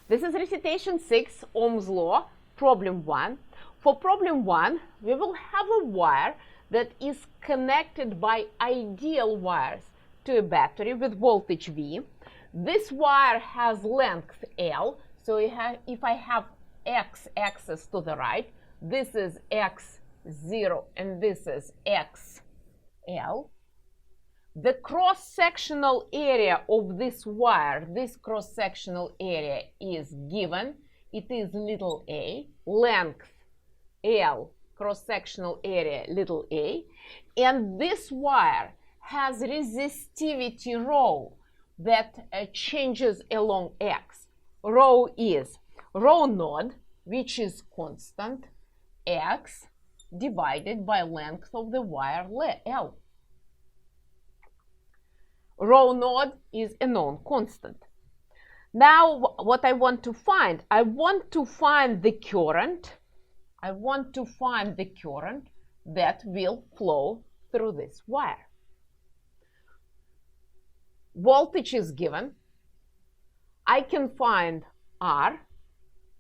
This is recitation 6, Ohm's law, problem 1. For problem 1, we will have a wire that is connected by ideal wires to a battery with voltage V. This wire has length L, so if I have x-axis to the right, this is x0 and this is xl. The cross-sectional area of this wire, this cross-sectional area is given. It is little a, length L, cross-sectional area little a, and this wire has resistivity rho that changes along x. Rho is rho naught, which is constant, x divided by length of the wire L. Rho naught is a known constant. Now what I want to find, I want to find the current that will flow through this wire. Voltage is given. I can find R.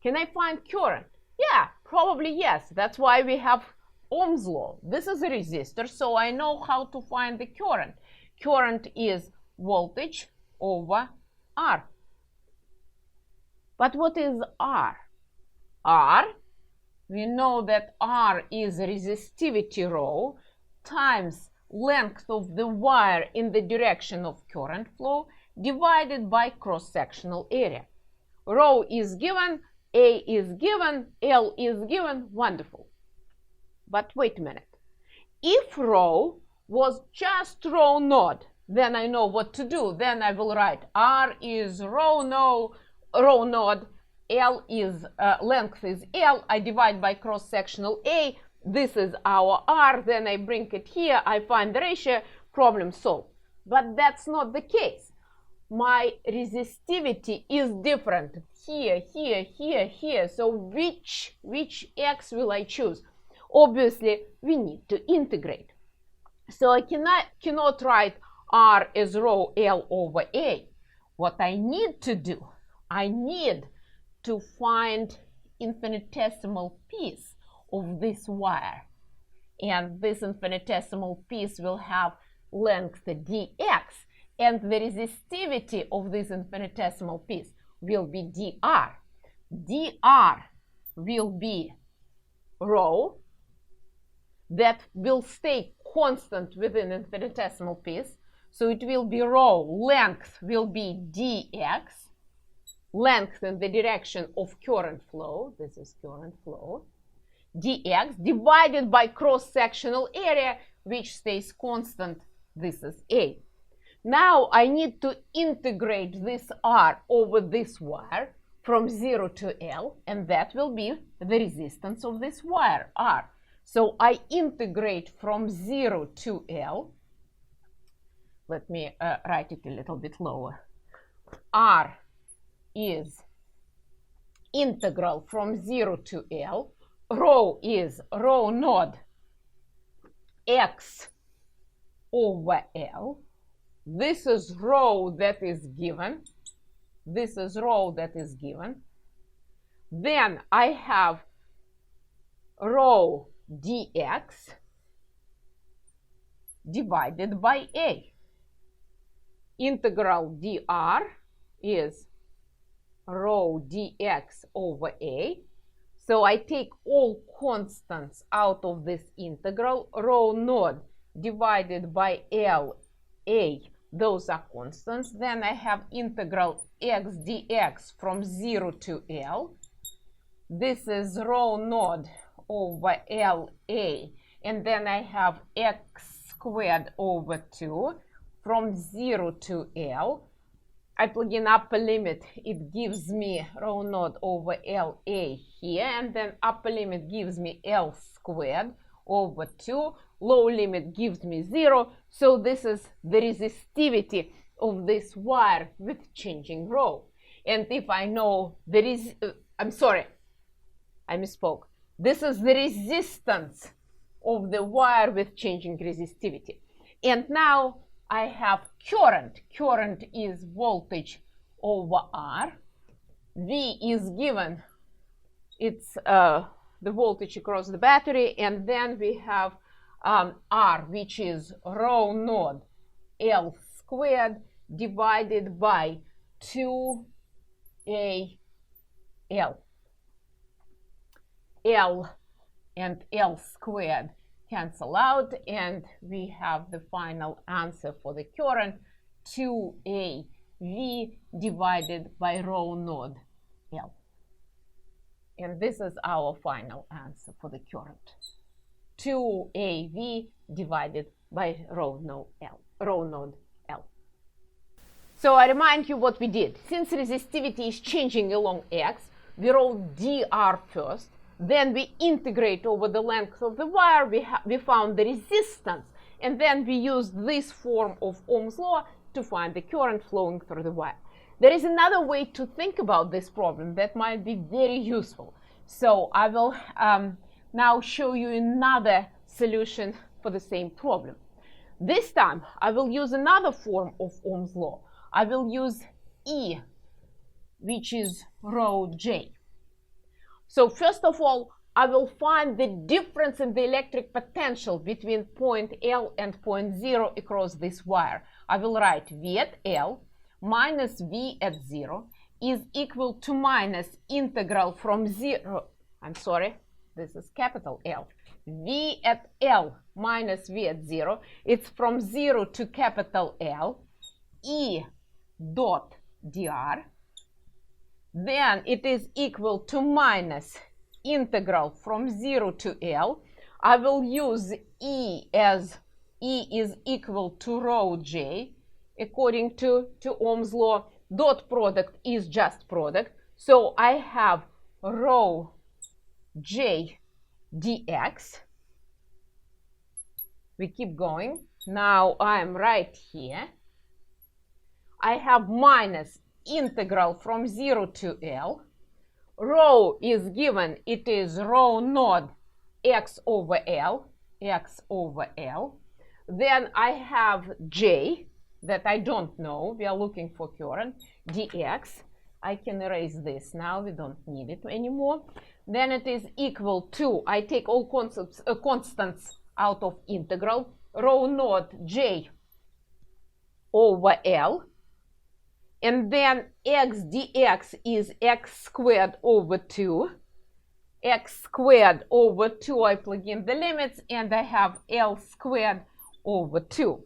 Can I find current? Yeah, probably yes. That's why we have Ohm's law. This is a resistor, so I know how to find the current. Current is voltage over R. But what is R? R, we know that R is resistivity rho times length of the wire in the direction of current flow divided by cross-sectional area. Rho is given, A is given, L is given, wonderful. But wait a minute. If rho was just rho naught, then I know what to do. Then I will write R is rho naught, L is length is L. I divide by cross-sectional A. This is our R. Then I bring it here. I find the ratio. Problem solved. But that's not the case. My resistivity is different here, here, here, here. So which x will I choose? Obviously, we need to integrate. So I cannot write R as rho L over A. What I need to do, I need to find infinitesimal piece of this wire. And this infinitesimal piece will have length dx. And the resistivity of this infinitesimal piece will be dr. dr will be rho that will stay constant within infinitesimal piece. So it will be rho, length will be dx, length in the direction of current flow, this is current flow, dx divided by cross-sectional area, which stays constant, this is A. Now I need to integrate this R over this wire from 0 to L, and that will be the resistance of this wire, R. So I integrate from 0 to L. Let me write it a little bit lower. R is integral from 0 to L. Rho is rho naught x over L. This is rho that is given. This is rho that is given. Then I have rho dx divided by A. Integral dr is rho dx over A. So I take all constants out of this integral. Rho naught divided by L, A, those are constants. Then I have integral x dx from 0 to L. This is rho naught over L, A. And then I have x squared over 2 from 0 to L. I plug in upper limit, it gives me rho naught over L A here, and then upper limit gives me L squared over 2. Lower limit gives me 0. So this is the resistivity of this wire with changing rho. And if I know I'm sorry, I misspoke. This is the resistance of the wire with changing resistivity. And now I have current. Current is voltage over R. V is given, it's the voltage across the battery, and then we have R, which is rho naught L squared divided by 2AL. L and L squared cancel out, and we have the final answer for the current, 2AV divided by rho naught L. And this is our final answer for the current, 2AV divided by rho naught L. So I remind you what we did. Since resistivity is changing along X, we wrote dr first, then we integrate over the length of the wire, we found the resistance, and then we used this form of Ohm's law to find the current flowing through the wire. There is another way to think about this problem that might be very useful. So I will now show you another solution for the same problem. This time I will use another form of Ohm's law. I will use E, which is rho J. So first of all, I will find the difference in the electric potential between point L and point 0 across this wire. I will write V at L minus V at 0 is equal to minus integral from 0, I'm sorry, this is capital L. V at L minus V at 0, it's from 0 to capital L, E dot dr. Then it is equal to minus integral from 0 to L. I will use E as E is equal to rho J. According to Ohm's law, dot product is just product. So I have rho J dx. We keep going. Now I am right here. I have minus integral from 0 to L. Rho is given, it is rho naught x over L, x over L. Then I have J, that I don't know, we are looking for current, dx. I can erase this now, we don't need it anymore. Then it is equal to, I take all constants out of integral, rho naught J over L. And then x dx is x squared over 2. X squared over 2, I plug in the limits, and I have L squared over 2.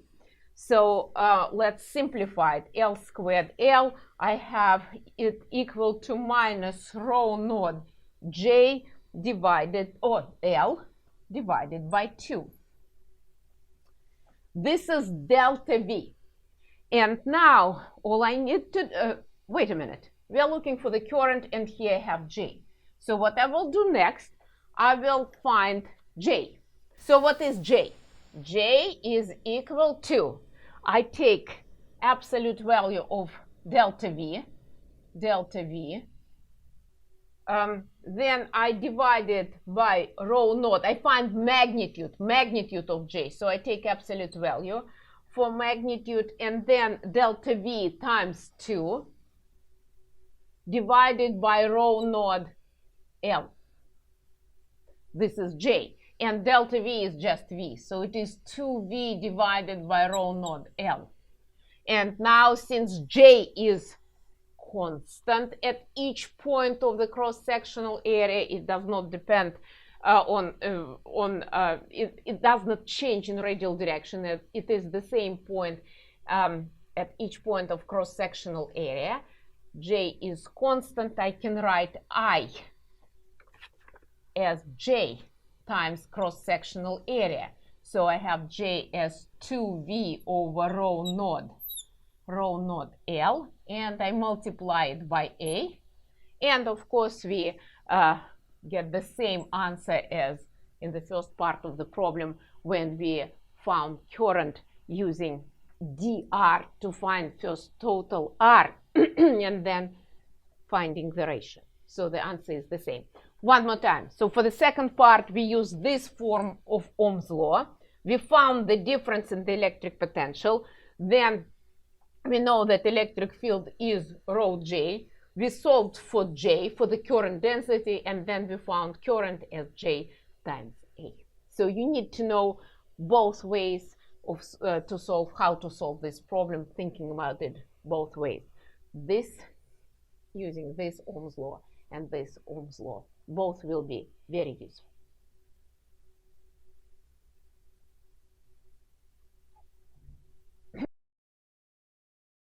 So let's simplify it. L squared L, I have it equal to minus rho naught J divided, or L divided by 2. This is delta V. And now all I need to, wait a minute, we are looking for the current, and here I have J. So what I will do next, I will find J. So what is J? J is equal to, I take absolute value of delta V, then I divide it by rho naught. I find magnitude of J. So I take absolute value for magnitude, and then delta V times 2 divided by rho naught L. This is J, and delta V is just V, so it is 2V divided by rho naught L. And now, since J is constant at each point of the cross-sectional area, it does not depend it does not change in radial direction. It is the same point at each point of cross-sectional area. J is constant. I can write I as J times cross-sectional area. So I have J as 2V over rho naught L, and I multiply it by A. And of course, we get the same answer as in the first part of the problem when we found current using dr to find first total R and then finding the ratio. So the answer is the same. One more time. So for the second part, we use this form of Ohm's law. We found the difference in the electric potential. Then we know that electric field is rho J. we solved for J, for the current density, and then we found current as J times A. So you need to know both ways of how to solve this problem, thinking about it both ways. This, using this Ohm's law and this Ohm's law, both will be very useful.